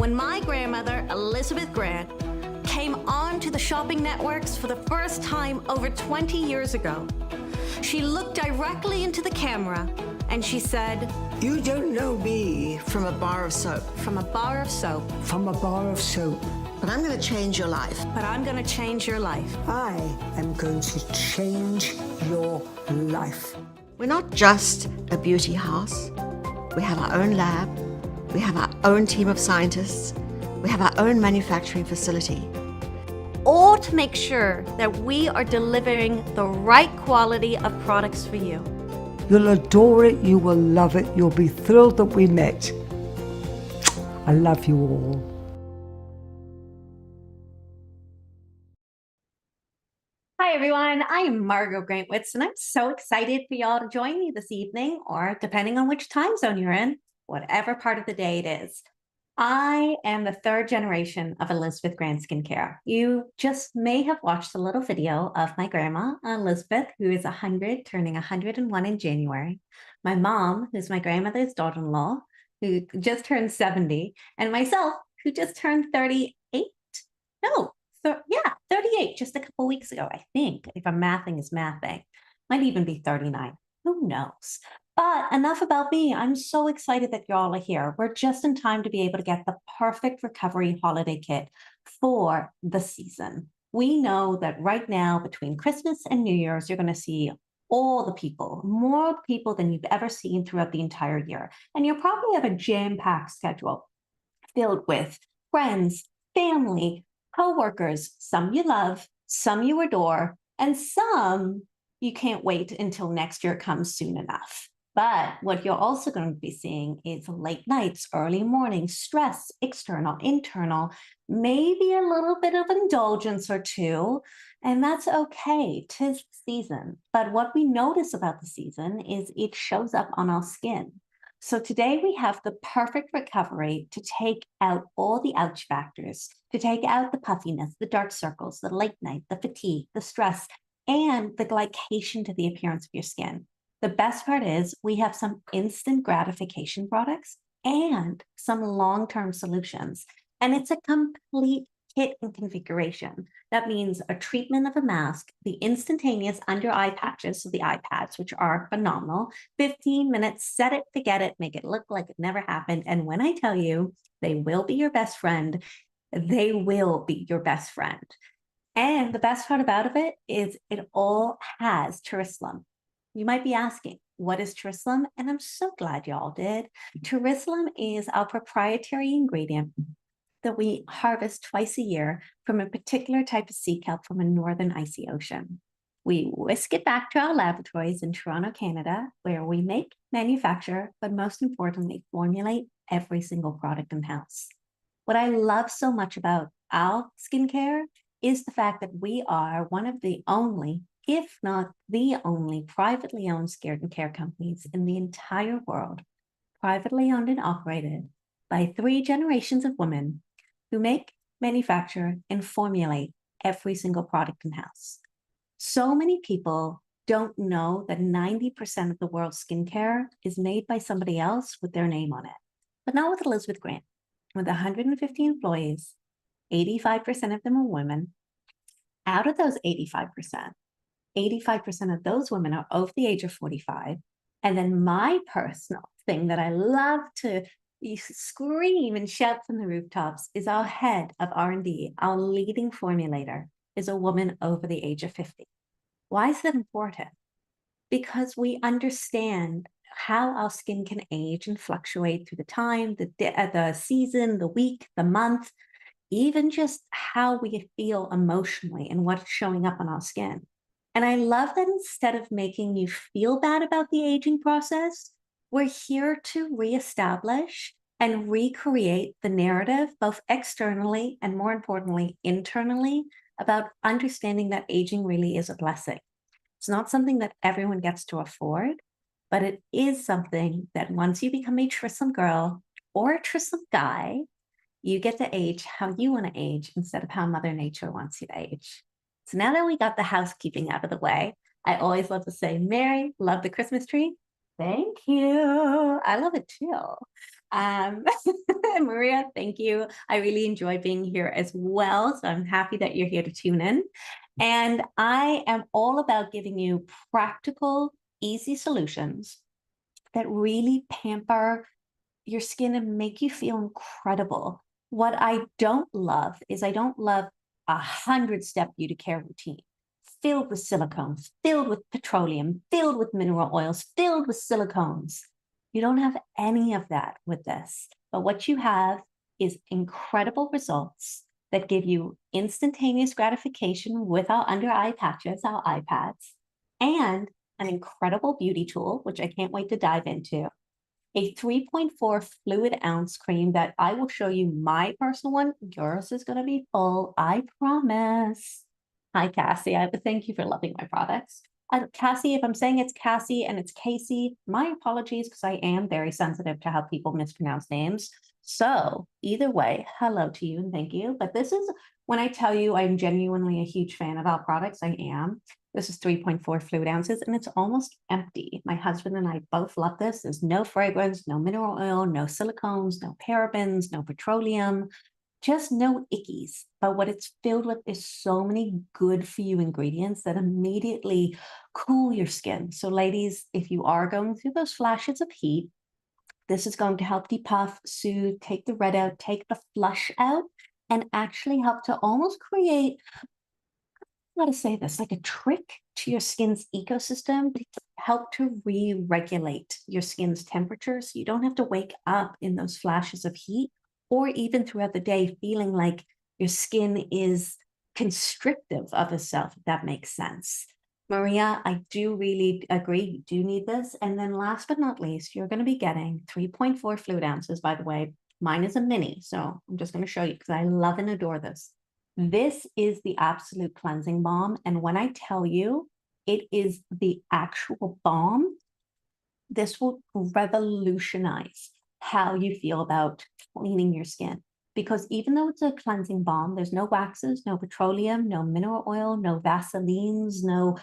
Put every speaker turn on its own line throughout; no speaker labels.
when my grandmother, Elizabeth Grant, came onto the shopping networks for the first time over 20 years ago. She looked directly into the camera and she said,
"You don't know me from a bar of soap.
from a bar of soap,
From a bar of soap. But I'm going to change your life.
but I'm gonna change your life."
I am going to change your life.
We're not just a beauty house. We have our own lab. We have our own team of scientists. We have our own manufacturing facility.
All to make sure that we are delivering the right quality of products for you.
You'll adore it. You will love it. You'll be thrilled that we met. I love you all.
Hi everyone, I am Margot Grantwitz and I'm so excited for y'all to join me this evening, or depending on which time zone you're in, whatever part of the day it is. I am the third generation of Elizabeth Grant Skincare. You just may have watched a little video of my grandma, Elizabeth, who is 100, turning 101 in January. My mom, who's my grandmother's daughter-in-law, who just turned 70, and myself, who just turned 38. No, 38, just a couple weeks ago, I think, if I'm mathing is mathing. Might even be 39. Who knows? But enough about me. I'm so excited that y'all are here. We're just in time to be able to get the perfect recovery holiday kit for the season. We know that right now, between Christmas and New Year's, you're going to see all the people, more people than you've ever seen throughout the entire year. And you'll probably have a jam-packed schedule filled with friends, family, coworkers, some you love, some you adore, and some you can't wait until next year comes soon enough. But what you're also going to be seeing is late nights, early mornings, stress, external, internal, maybe a little bit of indulgence or two, and that's okay. 'Tis the season. But what we notice about the season is it shows up on our skin. So today we have the perfect recovery to take out all the ouch factors, to take out the puffiness, the dark circles, the late night, the fatigue, the stress, and the glycation to the appearance of your skin. The best part is we have some instant gratification products and some long-term solutions. And it's a complete kit and configuration. That means a treatment of a mask, the instantaneous under eye patches, so the eye pads, which are phenomenal, 15 minutes, set it, forget it, make it look like it never happened. And when I tell you they will be your best friend, they will be your best friend. And the best part about it is it all has Jerusalem. You might be asking, what is Jerusalem? And I'm so glad y'all did. Jerusalem is our proprietary ingredient that we harvest twice a year from a particular type of sea kelp from a northern icy ocean. We whisk it back to our laboratories in Toronto, Canada, where we make, manufacture, but most importantly, formulate every single product in-house. What I love so much about our skincare is the fact that we are one of the only, if not the only, privately owned skincare companies in the entire world, privately owned and operated by 3 generations of women who make, manufacture, and formulate every single product in-house. So many people don't know that 90% of the world's skincare is made by somebody else with their name on it, but not with Elizabeth Grant. With 150 employees, 85% of them are women. Out of those 85% of those women are over the age of 45. And then my personal thing that I love to scream and shout from the rooftops is our head of R&D, our leading formulator, is a woman over the age of 50. Why is that important? Because we understand how our skin can age and fluctuate through the time, the season, the week, the month, even just how we feel emotionally and what's showing up on our skin. And I love that instead of making you feel bad about the aging process, we're here to reestablish and recreate the narrative, both externally and more importantly, internally, about understanding that aging really is a blessing. It's not something that everyone gets to afford, but it is something that once you become a Trissom girl or a Trissom guy, you get to age how you want to age instead of how Mother Nature wants you to age. So now that we got the housekeeping out of the way, I always love to say, Mary, love the Christmas tree. Thank you. I love it too. Maria, thank you. I really enjoy being here as well. So I'm happy that you're here to tune in. And I am all about giving you practical, easy solutions that really pamper your skin and make you feel incredible. What I don't love is I don't love 100-step beauty care routine filled with silicones, filled with petroleum, filled with mineral oils, filled with silicones. You don't have any of that with this. But what you have is incredible results that give you instantaneous gratification with our under eye patches, our eye pads, and an incredible beauty tool, which I can't wait to dive into, a 3.4 fluid ounce cream that I will show you my personal one. Yours is going to be full, I promise. Hi, Cassie. I thank you for loving my products. Cassie, if I'm saying it's Cassie and it's Casey, my apologies because I am very sensitive to how people mispronounce names. So either way, hello to you and thank you. But this is when I tell you I'm genuinely a huge fan of our products, I am. This is 3.4 fluid ounces and it's almost empty. My husband and I both love this. There's no fragrance, no mineral oil, no silicones, no parabens, no petroleum, just no ickies. But what it's filled with is so many good for you ingredients that immediately cool your skin. So ladies, if you are going through those flashes of heat, this is going to help depuff, soothe, take the red out, take the flush out, and actually help to almost create, how to say this, like a trick to your skin's ecosystem to help to re-regulate your skin's temperature so you don't have to wake up in those flashes of heat or even throughout the day feeling like your skin is constrictive of itself, if that makes sense. Maria, I do really agree. You do need this. And then last but not least, you're going to be getting 3.4 fluid ounces, by the way. Mine is a mini, so I'm just going to show you because I love and adore this. This is the absolute cleansing balm. And when I tell you it is the actual balm, this will revolutionize how you feel about cleaning your skin. Because even though it's a cleansing balm, there's no waxes, no petroleum, no mineral oil, no Vaselines, no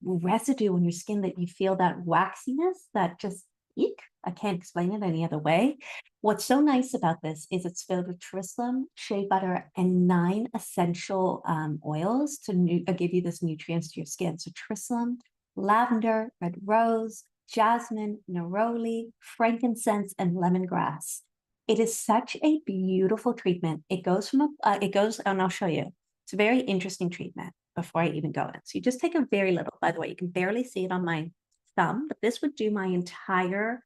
residue on your skin that you feel that waxiness, that just eek. I can't explain it any other way. What's so nice about this is it's filled with trislam, shea butter, and 9 essential oils to give you this nutrients to your skin. So trislam, lavender, red rose, jasmine, neroli, frankincense, and lemongrass. It is such a beautiful treatment. It goes and I'll show you. It's a very interesting treatment before I even go in. So you just take a very little, by the way, you can barely see it on my thumb, but this would do my entire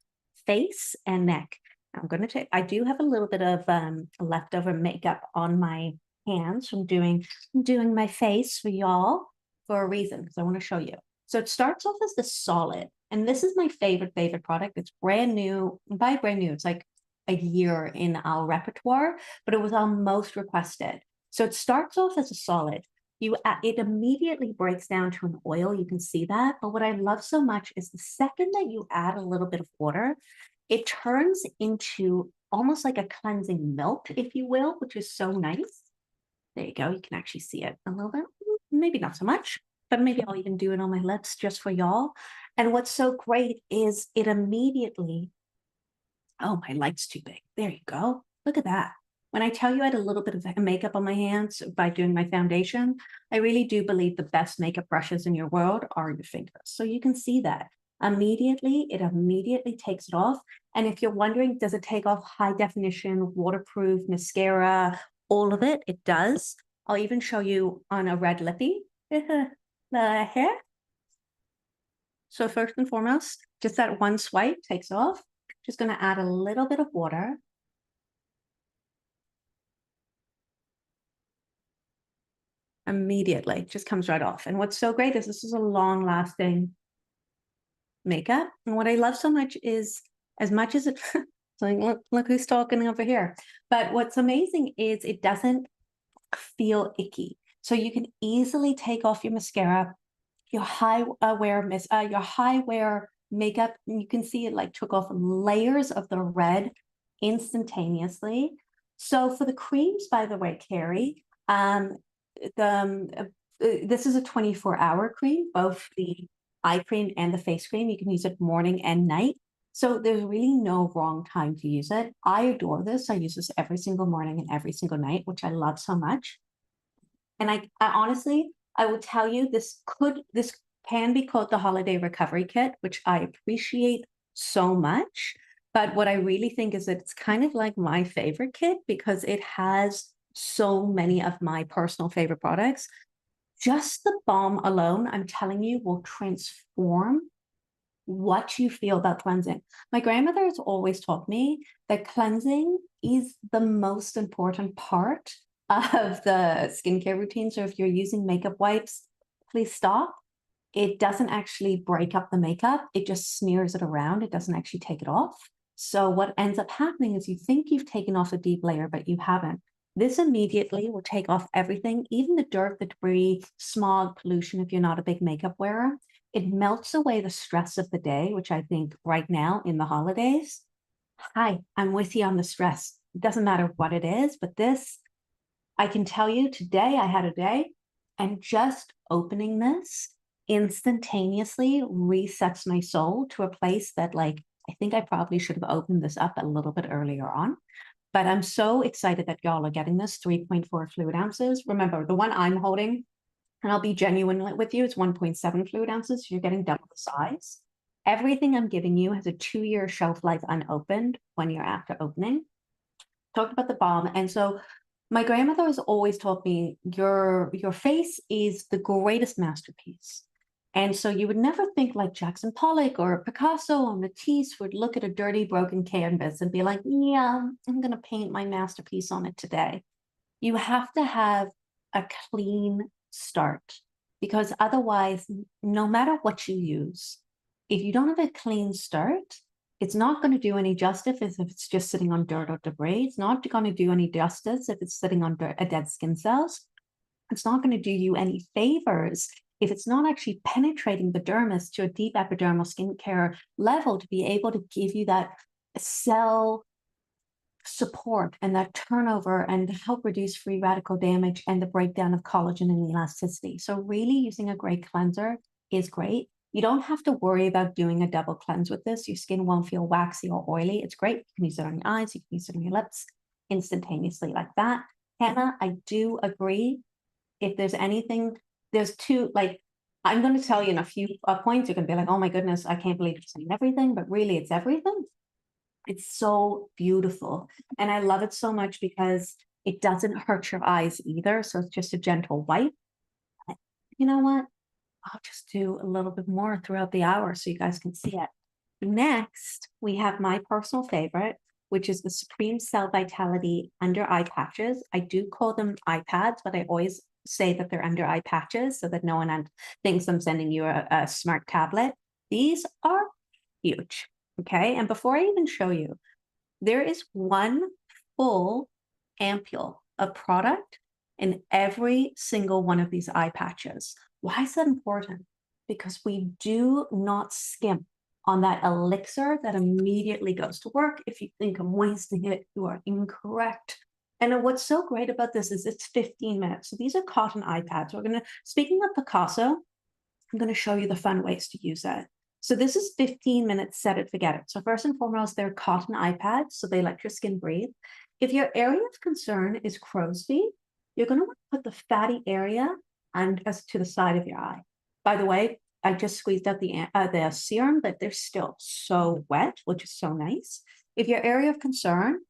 face and neck. I'm going to take, I do have a little bit of leftover makeup on my hands from doing my face for y'all for a reason, because I want to show you. So it starts off as the solid, and this is my favorite product. It's brand new. By brand new, it's like a year in our repertoire, but it was our most requested. So it starts off as a solid. It immediately breaks down to an oil. You can see that. But what I love so much is the second that you add a little bit of water, it turns into almost like a cleansing milk, if you will, which is so nice. There you go. You can actually see it a little bit. Maybe not so much, but maybe I'll even do it on my lips just for y'all. And what's so great is it immediately, oh, my light's too big. There you go. Look at that. When I tell you I had a little bit of makeup on my hands by doing my foundation, I really do believe the best makeup brushes in your world are your fingers. So you can see that. It immediately takes it off. And if you're wondering, does it take off high definition, waterproof, mascara, all of it? It does. I'll even show you on a red lippy. The hair. So first and foremost, just that one swipe takes off. Just going to add a little bit of water. Immediately, just comes right off. And what's so great is this is a long-lasting makeup. And what I love so much is, as much as it, so look who's talking over here. But what's amazing is it doesn't feel icky. So you can easily take off your mascara, your high wear makeup, and you can see it like took off layers of the red instantaneously. So for the creams, by the way, Carrie, this is a 24-hour cream, both the eye cream and the face cream. You can use it morning and night. So there's really no wrong time to use it. I adore this. I use this every single morning and every single night, which I love so much. And I honestly, I will tell you, this can be called the holiday recovery kit, which I appreciate so much. But what I really think is that it's kind of like my favorite kit because it has so many of my personal favorite products. Just the balm alone, I'm telling you, will transform what you feel about cleansing. My grandmother has always taught me that cleansing is the most important part of the skincare routine. So if you're using makeup wipes, please stop. It doesn't actually break up the makeup, it just smears it around. It doesn't actually take it off. So what ends up happening is you think you've taken off a deep layer, but you haven't. This immediately will take off everything, even the dirt, the debris, smog, pollution, if you're not a big makeup wearer. It melts away the stress of the day, which I think right now in the holidays, hi, I'm with you on the stress. It doesn't matter what it is, but this, I can tell you today I had a day and just opening this instantaneously resets my soul to a place that, like, I think I probably should have opened this up a little bit earlier on. But I'm so excited that y'all are getting this 3.4 fluid ounces. Remember, the one I'm holding, and I'll be genuine with you, it's 1.7 fluid ounces. So you're getting double the size. Everything I'm giving you has a 2-year shelf life unopened 1 year after opening. Talked about the balm. And so my grandmother has always taught me your face is the greatest masterpiece. And so you would never think like Jackson Pollock or Picasso or Matisse would look at a dirty, broken canvas and be like, yeah, I'm going to paint my masterpiece on it today. You have to have a clean start because otherwise, no matter what you use, if you don't have a clean start, it's not going to do any justice if it's just sitting on dirt or debris. It's not going to do any justice if it's sitting on dead skin cells. It's not going to do you any favors if it's not actually penetrating the dermis to a deep epidermal skincare level to be able to give you that cell support and that turnover and help reduce free radical damage and the breakdown of collagen and elasticity. So really using a great cleanser is great. You don't have to worry about doing a double cleanse with this. Your skin won't feel waxy or oily. It's great. You can use it on your eyes. You can use it on your lips instantaneously like that. Hannah, I do agree. If there's anything, there's two, like, I'm going to tell you in a few points, you're going to be like, oh my goodness, I can't believe you're saying everything, but really it's everything. It's so beautiful. And I love it so much because it doesn't hurt your eyes either. So it's just a gentle wipe. You know what? I'll just do a little bit more throughout the hour so you guys can see it. Next, we have my personal favorite, which is the Supreme Cell Vitality Under Eye Patches. I do call them eye pads, but I always say that they're under eye patches so that no one thinks I'm sending you a smart tablet. These are huge. Okay, and before I even show you, there is one full ampule of product in every single one of these eye patches. Why is that important? Because we do not skimp on that elixir that immediately goes to work. If you think I'm wasting it, you are incorrect. And what's so great about this is it's 15 minutes. So these are cotton eye pads. Speaking of Picasso, I'm going to show you the fun ways to use that. So this is 15 minutes, set it, forget it. So first and foremost, they're cotton eye pads, so they let your skin breathe. If your area of concern is crow's feet, you're going to want to put the fatty area as to the side of your eye. By the way, I just squeezed out the serum, but they're still so wet, which is so nice. If your area of concern,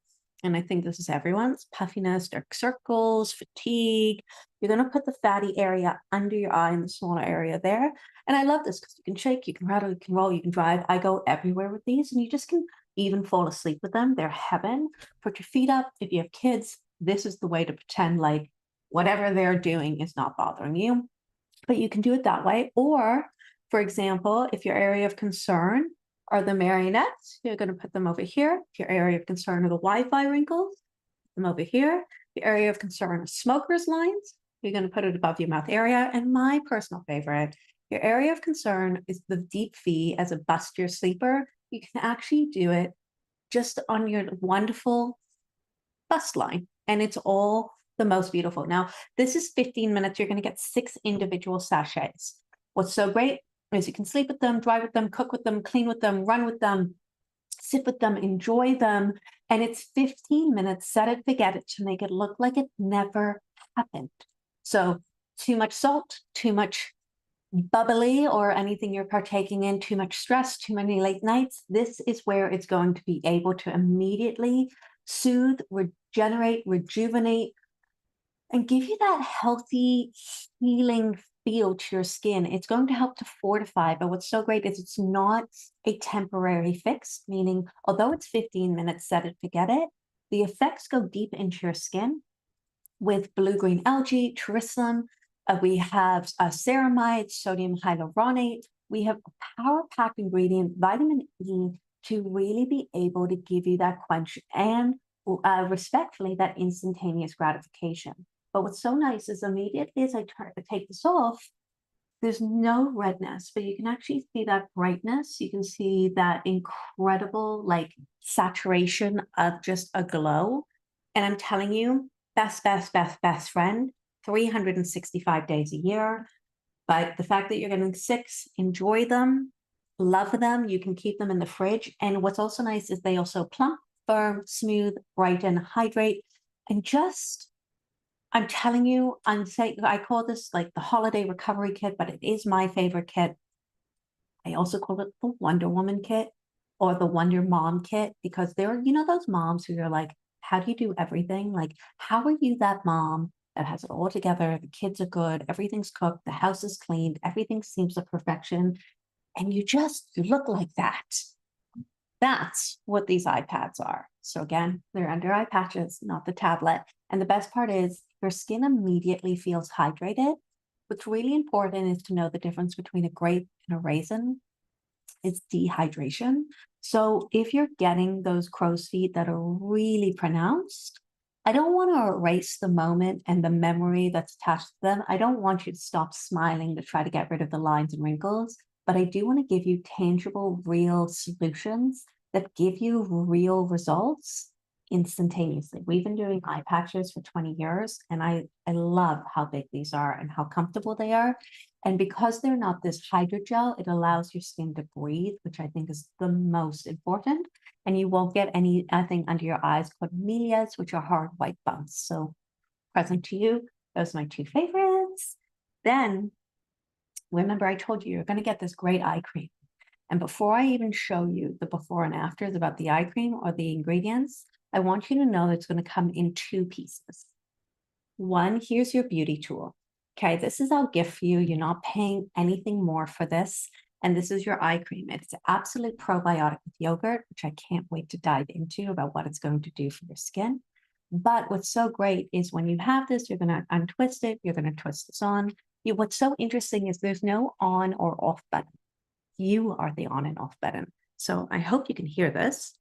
and I think this is everyone's, puffiness, dark circles, fatigue, you're going to put the fatty area under your eye in the smaller area there. And I love this because you can shake, you can rattle, you can roll, you can drive. I go everywhere with these and you just can even fall asleep with them. They're heaven. Put your feet up. If you have kids, this is the way to pretend like whatever they're doing is not bothering you. But you can do it that way. Or, for example, if your area of concern are the marionettes, you're going to put them over here. If your area of concern are the Wi-Fi wrinkles, put them over here. The area of concern are smoker's lines, you're going to put it above your mouth area. And my personal favorite, your area of concern is the deep V as a bustier sleeper. You can actually do it just on your wonderful bust line. And it's all the most beautiful. Now, this is 15 minutes. You're going to get 6 individual sachets. What's so great is you can sleep with them, drive with them, cook with them, clean with them, run with them. sit with them, enjoy them. And it's 15 minutes, set it, forget it, to make it look like it never happened. So too much salt, too much bubbly or anything you're partaking in, too much stress, too many late nights, this is where it's going to be able to immediately soothe, regenerate, rejuvenate, and give you that healthy, healing feel to your skin. It's going to help to fortify. But what's so great is it's not a temporary fix, meaning although it's 15 minutes, set it, forget it, the effects go deep into your skin with blue-green algae, tritium. We have ceramide, sodium hyaluronate. We have a power-packed ingredient, vitamin E, to really be able to give you that quench and respectfully, that instantaneous gratification. But what's so nice is immediately as I take this off, there's no redness, but you can actually see that brightness. You can see that incredible like saturation of just a glow. And I'm telling you, best friend, 365 days a year. But the fact that you're getting 6, enjoy them, love them. You can keep them in the fridge. And what's also nice is they also plump, firm, smooth, brighten, hydrate, and just, I'm telling you, I'm saying, I call this like the holiday recovery kit, but it is my favorite kit. I also call it the Wonder Woman kit or the Wonder Mom kit, because there are, those moms who are like, how do you do everything? Like, how are you that mom that has it all together? The kids are good, everything's cooked, the house is cleaned, everything seems to perfection, and you look like that. That's what these iPads are. So again, they're under eye patches, not the tablet. And the best part is your skin immediately feels hydrated. What's really important is to know the difference between a grape and a raisin. It's dehydration. So if you're getting those crow's feet that are really pronounced, I don't want to erase the moment and the memory that's attached to them. I don't want you to stop smiling to try to get rid of the lines and wrinkles, but I do want to give you tangible, real solutions that give you real results instantaneously. We've been doing eye patches for 20 years, and I love how big these are and how comfortable they are. And because they're not this hydrogel, it allows your skin to breathe, which I think is the most important. And you won't get anything under your eyes called melias, which are hard white bumps. So present to you, those are my 2 favorites. Then remember, I told you you're going to get this great eye cream. And before I even show you the before and afters about the eye cream or the ingredients, I want you to know that it's going to come in 2 pieces. One, here's your beauty tool. Okay, this is our gift for you. You're not paying anything more for this. And this is your eye cream. It's absolute probiotic with yogurt, which I can't wait to dive into about what it's going to do for your skin. But what's so great is when you have this, you're going to untwist it. You're going to twist this on. What's so interesting is there's no on or off button. You are the on and off button. So I hope you can hear this.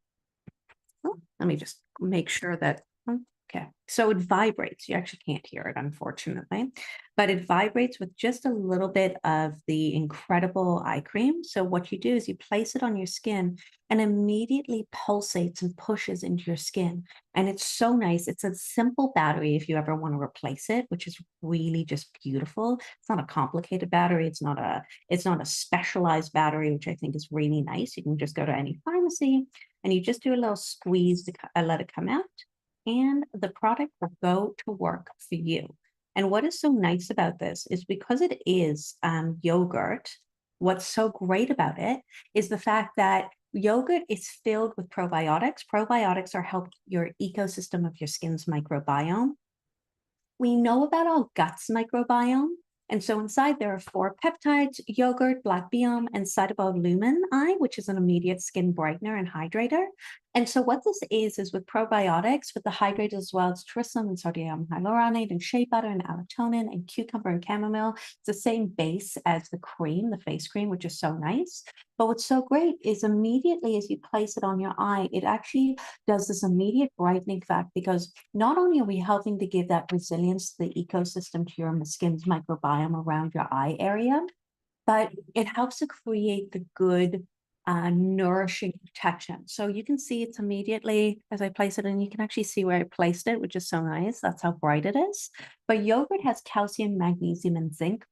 Oh, let me just make sure that, okay. So it vibrates. You actually can't hear it, unfortunately, but it vibrates with just a little bit of the incredible eye cream. So what you do is you place it on your skin and immediately pulsates and pushes into your skin. And it's so nice. It's a simple battery if you ever want to replace it, which is really just beautiful. It's not a complicated battery. It's not a specialized battery, which I think is really nice. You can just go to any pharmacy and you just do a little squeeze to let it come out, and the product will go to work for you. And what is so nice about this is because it is yogurt, what's so great about it is the fact that yogurt is filled with probiotics. Probiotics are help your ecosystem of your skin's microbiome. We know about our gut's microbiome. And so inside there are 4 peptides: yogurt, black biome, and cytobolumin I, which is an immediate skin brightener and hydrator. And so what this is with probiotics, with the hydrate as well, it's tritium and sodium hyaluronate and shea butter and allantoin and cucumber and chamomile. It's the same base as the cream, the face cream, which is so nice. But what's so great is immediately as you place it on your eye, it actually does this immediate brightening effect, because not only are we helping to give that resilience to the ecosystem, to your skin's microbiome around your eye area, but it helps to create the good nourishing protection. So you can see it's immediately as I place it, and you can actually see where I placed it, which is so nice. That's how bright it is. But yogurt has calcium, magnesium, and zinc,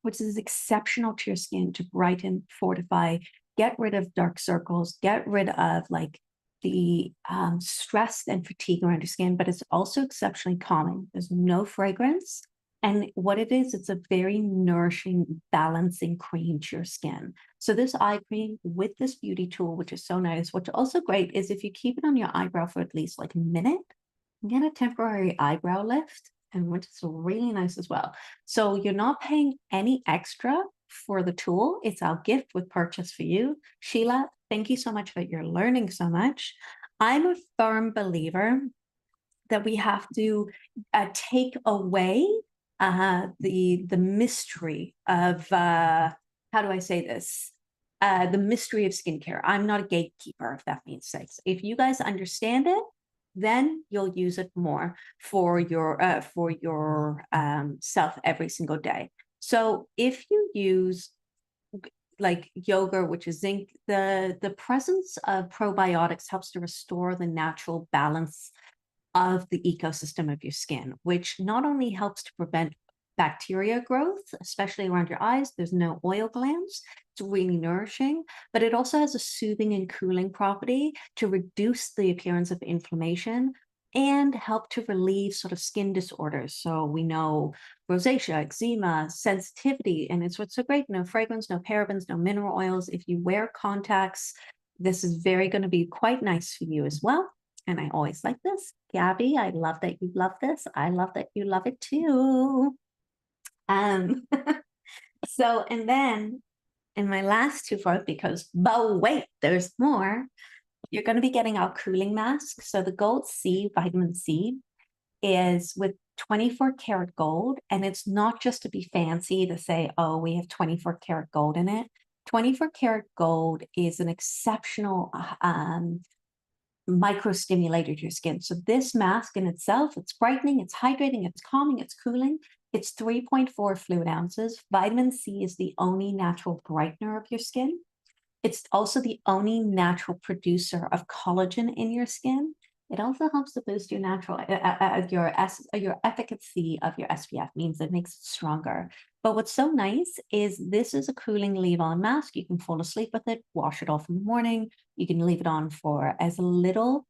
which is exceptional to your skin to brighten, fortify, get rid of dark circles, get rid of like the stress and fatigue around your skin, but it's also exceptionally calming. There's no fragrance. And what it is, it's a very nourishing, balancing cream to your skin. So this eye cream with this beauty tool, which is so nice, what's also great is if you keep it on your eyebrow for at least like a minute, you get a temporary eyebrow lift, and which is really nice as well. So you're not paying any extra for the tool. It's our gift with purchase for you. Sheila, thank you so much that you're learning so much. I'm a firm believer that we have to take away the mystery of how do I say this? The mystery of skincare. I'm not a gatekeeper, if that means sense. If you guys understand it, then you'll use it more for your self every single day. So if you use like yogurt, which is zinc, the presence of probiotics helps to restore the natural balance of the ecosystem of your skin, which not only helps to prevent bacteria growth, especially around your eyes. There's no oil glands. It's really nourishing, but it also has a soothing and cooling property to reduce the appearance of inflammation and help to relieve sort of skin disorders. So we know rosacea, eczema, sensitivity, and it's what's so great. No fragrance, no parabens, no mineral oils. If you wear contacts, this is very going to be quite nice for you as well. And I always like this. Gabby, I love that you love this. I love that you love it too. So, and then in my last two for because, but wait, there's more. You're going to be getting our cooling mask. So the Gold C, vitamin C, is with 24 karat gold. And it's not just to be fancy to say, oh, we have 24 karat gold in it. 24 karat gold is an exceptional microstimulator to your skin. So this mask in itself, it's brightening, it's hydrating, it's calming, it's cooling. It's 3.4 fluid ounces. Vitamin C is the only natural brightener of your skin. It's also the only natural producer of collagen in your skin. It also helps to boost your natural your efficacy of your SPF, means it makes it stronger. But what's so nice is this is a cooling leave-on mask. You can fall asleep with it, wash it off in the morning. You can leave it on for as little,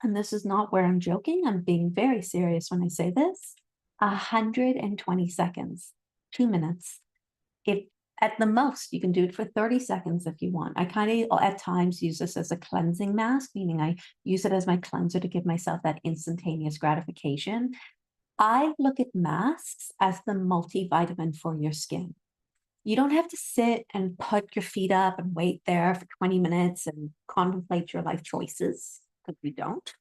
and this is not where I'm joking. I'm being very serious when I say this. 120 seconds, 2 minutes. If at the most, you can do it for 30 seconds if you want. I kind of at times use this as a cleansing mask, meaning I use it as my cleanser to give myself that instantaneous gratification. I look at masks as the multivitamin for your skin. You don't have to sit and put your feet up and wait there for 20 minutes and contemplate your life choices, because we don't.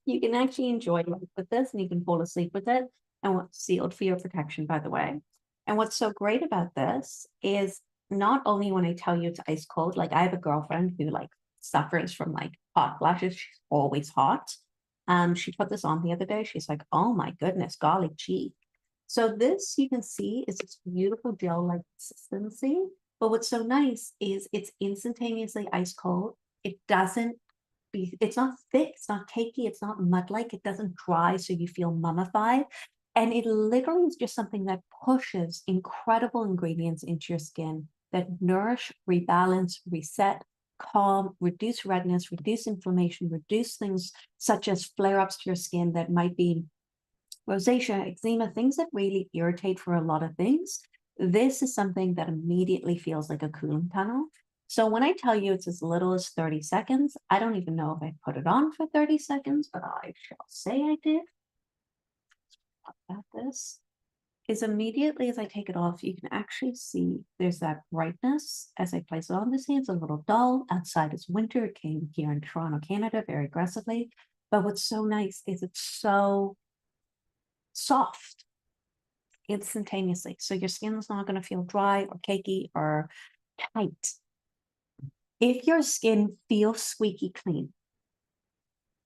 You can actually enjoy life with this, and you can fall asleep with it, and what's sealed for your protection, by the way. And what's so great about this is not only when I tell you it's ice cold, like I have a girlfriend who like suffers from like hot flashes. She's always hot. She put this on the other day. She's like, oh my goodness, golly gee. So this you can see is this beautiful gel-like consistency. But what's so nice is it's instantaneously ice cold. It doesn't it's not thick, it's not cakey, it's not mud-like, it doesn't dry so you feel mummified. And it literally is just something that pushes incredible ingredients into your skin that nourish, rebalance, reset, calm, reduce redness, reduce inflammation, reduce things such as flare-ups to your skin that might be rosacea, eczema, things that really irritate for a lot of things. This is something that immediately feels like a cooling tunnel. So when I tell you it's as little as 30 seconds, I don't even know if I put it on for 30 seconds, but I shall say I did. About this is immediately as I take it off, you can actually see there's that brightness as I place it on. This hand's a little dull. Outside it's winter. It came here in Toronto, Canada, very aggressively. But what's so nice is it's so soft instantaneously. So your skin's not going to feel dry or cakey or tight. If your skin feels squeaky clean,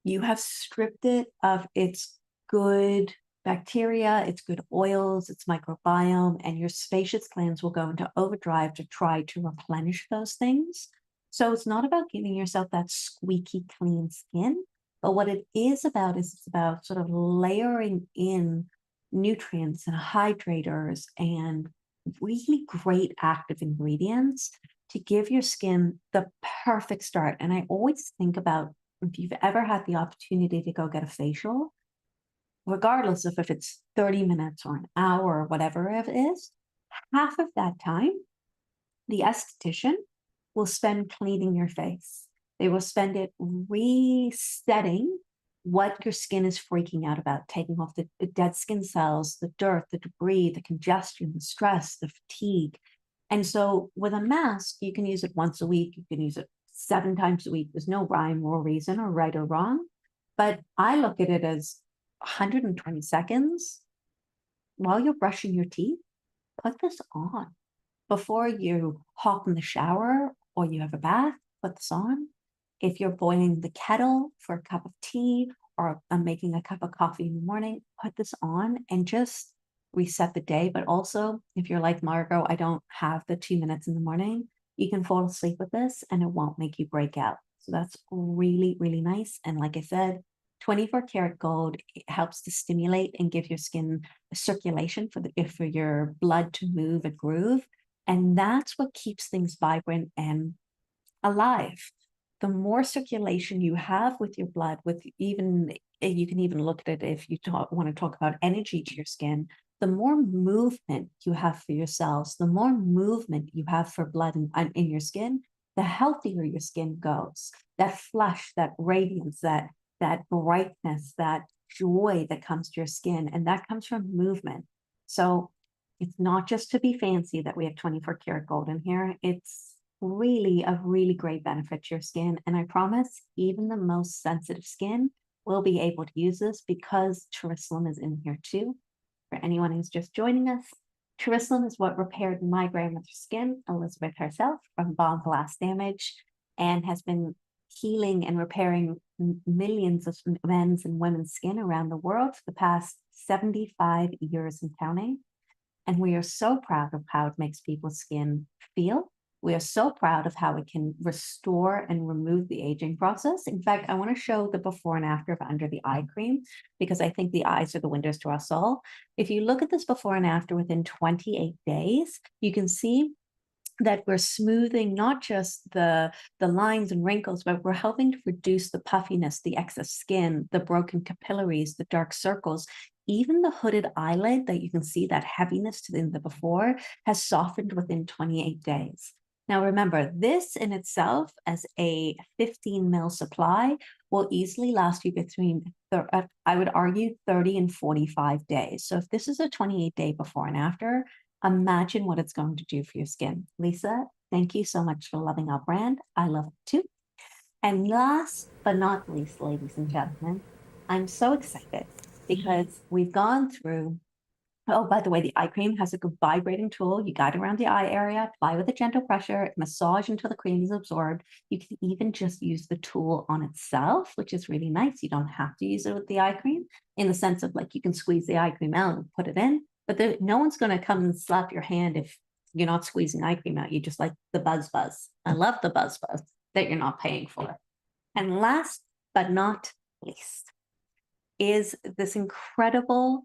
you have stripped it of its good bacteria, its good oils, its microbiome, and your sebaceous glands will go into overdrive to try to replenish those things. So it's not about giving yourself that squeaky clean skin, but what it is about is it's about sort of layering in nutrients and hydrators and really great active ingredients to give your skin the perfect start. And I always think about if you've ever had the opportunity to go get a facial, regardless of if it's 30 minutes or an hour or whatever it is, half of that time, the esthetician will spend cleaning your face. They will spend it resetting what your skin is freaking out about, taking off the dead skin cells, the dirt, the debris, the congestion, the stress, the fatigue. And so with a mask, you can use it once a week. You can use it 7 times a week. There's no rhyme or reason or right or wrong. But I look at it as 120 seconds while you're brushing your teeth, put this on. Before you hop in the shower or you have a bath, put this on. If you're boiling the kettle for a cup of tea or I'm making a cup of coffee in the morning, put this on and just reset the day. But also, if you're like Margot, I don't have the 2 minutes in the morning, you can fall asleep with this and it won't make you break out. So that's really, really nice. And like I said, 24 karat gold helps to stimulate and give your skin a circulation for your blood to move and groove. And that's what keeps things vibrant and alive. The more circulation you have with your blood, with even, you can even look at it if you want to talk about energy to your skin, the more movement you have for your cells, the more movement you have for blood in your skin, the healthier your skin goes. That flush, that radiance, that brightness, that joy that comes to your skin, and that comes from movement. So it's not just to be fancy that we have 24 karat gold in here. It's really a really great benefit to your skin. And I promise even the most sensitive skin will be able to use this because Jerusalem is in here too. For anyone who's just joining us, Jerusalem is what repaired my grandmother's skin, Elizabeth herself, from bomb blast damage, and has been healing and repairing millions of men's and women's skin around the world for the past 75 years and counting. And we are so proud of how it makes people's skin feel. We are so proud of how it can restore and remove the aging process. In fact, I want to show the before and after of under the eye cream, because I think the eyes are the windows to our soul. If you look at this before and after within 28 days, you can see that we're smoothing not just the lines and wrinkles, but we're helping to reduce the puffiness, the excess skin, the broken capillaries, the dark circles. Even the hooded eyelid that you can see that heaviness in the before has softened within 28 days. Now, remember, this in itself as a 15 ml supply will easily last you between, I would argue, 30 and 45 days. So if this is a 28-day before and after, imagine what it's going to do for your skin. Lisa, thank you so much for loving our brand. I love it too. And last but not least, ladies and gentlemen, I'm so excited because we've gone through, oh, by the way, the eye cream has a good vibrating tool. You guide around the eye area, apply with a gentle pressure, massage until the cream is absorbed. You can even just use the tool on itself, which is really nice. You don't have to use it with the eye cream in the sense of like you can squeeze the eye cream out and put it in, but no one's going to come and slap your hand if you're not squeezing eye cream out. You just like the buzz. I love the buzz that you're not paying for. And last but not least is this incredible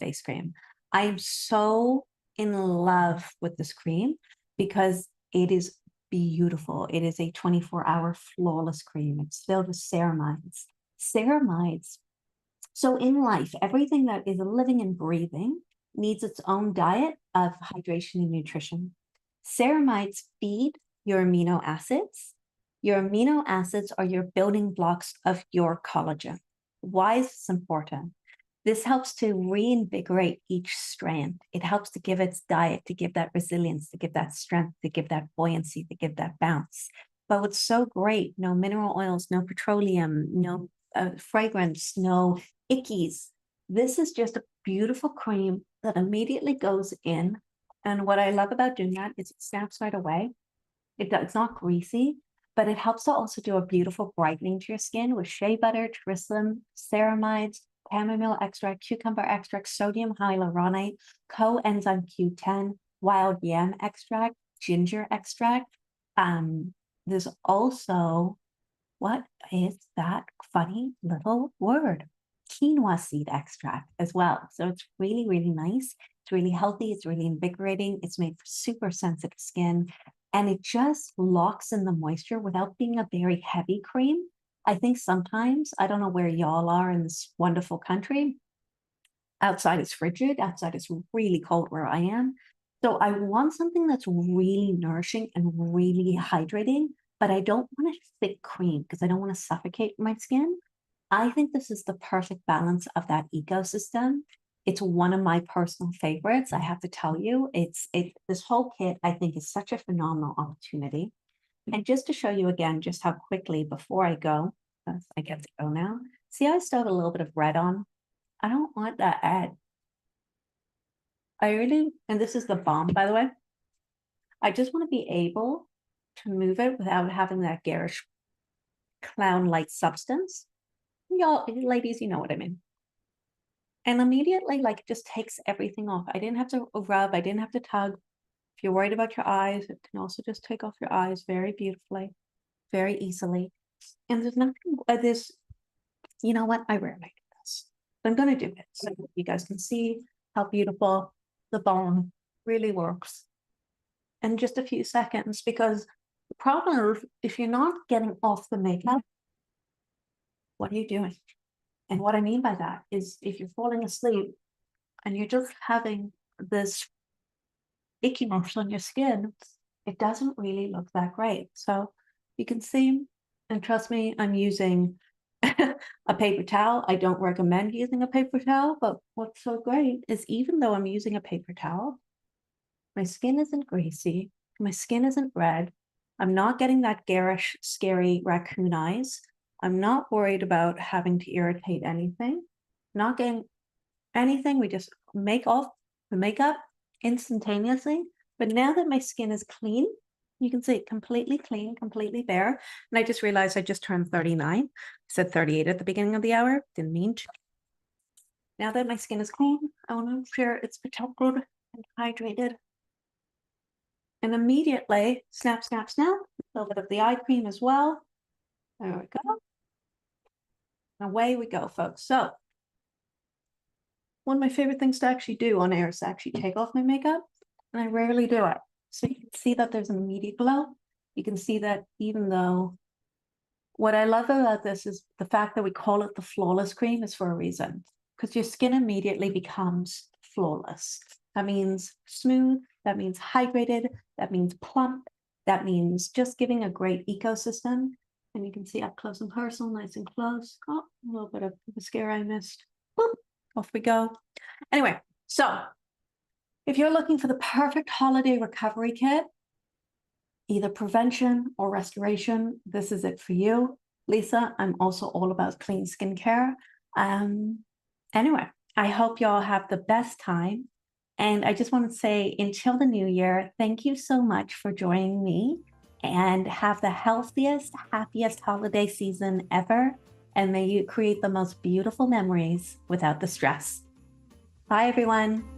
face cream. I am so in love with this cream because it is beautiful. It is a 24-hour flawless cream. It's filled with ceramides. Ceramides. So in life, everything that is living and breathing needs its own diet of hydration and nutrition. Ceramides feed your amino acids. Your amino acids are your building blocks of your collagen. Why is this important? This helps to reinvigorate each strand. It helps to give its diet, to give that resilience, to give that strength, to give that buoyancy, to give that bounce. But what's so great, no mineral oils, no petroleum, no fragrance, no ickies. This is just a beautiful cream that immediately goes in. And what I love about doing that is it snaps right away. It's not greasy, but it helps to also do a beautiful brightening to your skin with shea butter, Jerusalem, ceramides, chamomile extract, cucumber extract, sodium hyaluronate, coenzyme Q10, wild yam extract, ginger extract. There's also, what is that funny little word? Quinoa seed extract as well. So it's really, really nice. It's really healthy. It's really invigorating. It's made for super sensitive skin. And it just locks in the moisture without being a very heavy cream. I think sometimes, I don't know where y'all are in this wonderful country. Outside is frigid. Outside is really cold where I am. So I want something that's really nourishing and really hydrating, but I don't want a thick cream because I don't want to suffocate my skin. I think this is the perfect balance of that ecosystem. It's one of my personal favorites. I have to tell you, this whole kit, I think, is such a phenomenal opportunity. And just to show you again, just how quickly before I go, 'cause I get to go now. See how I still have a little bit of red on? I don't want that add. I really, and this is the balm, by the way. I just want to be able to move it without having that garish clown-like substance. Y'all, ladies, you know what I mean. And immediately, like, it just takes everything off. I didn't have to rub, I didn't have to tug. If you're worried about your eyes, it can also just take off your eyes very beautifully, very easily. And there's nothing, you know what? I rarely do this. But I'm going to do it so you guys can see how beautiful the balm really works in just a few seconds. Because the problem is, if you're not getting off the makeup, what are you doing? And what I mean by that is if you're falling asleep and you're just having this ickiness on your skin, it doesn't really look that great. So you can see, and trust me, I'm using a paper towel. I don't recommend using a paper towel, but what's so great is even though I'm using a paper towel, my skin isn't greasy, my skin isn't red, I'm not getting that garish, scary raccoon eyes. I'm not worried about having to irritate anything, not getting anything. We just make off the makeup instantaneously. But now that my skin is clean, you can see completely clean, completely bare. And I just realized I just turned 39. I said 38 at the beginning of the hour. Didn't mean to. Now that my skin is clean, I want to make sure it's protected and hydrated. And immediately, snap, snap, snap, a little bit of the eye cream as well. There we go. Away we go, folks. So one of my favorite things to actually do on air is to actually take off my makeup, and I rarely do it. So you can see that there's an immediate glow. You can see that even though what I love about this is the fact that we call it the flawless cream is for a reason, because your skin immediately becomes flawless. That means smooth, that means hydrated, that means plump, that means just giving a great ecosystem. And you can see up close and personal, nice and close. Oh, a little bit of mascara I missed. Boop, off we go. Anyway, so if you're looking for the perfect holiday recovery kit, either prevention or restoration, this is it for you. Lisa, I'm also all about clean skincare. Anyway, I hope y'all have the best time. And I just want to say, until the new year, thank you so much for joining me, and have the healthiest, happiest holiday season ever. And may you create the most beautiful memories without the stress. Bye, everyone.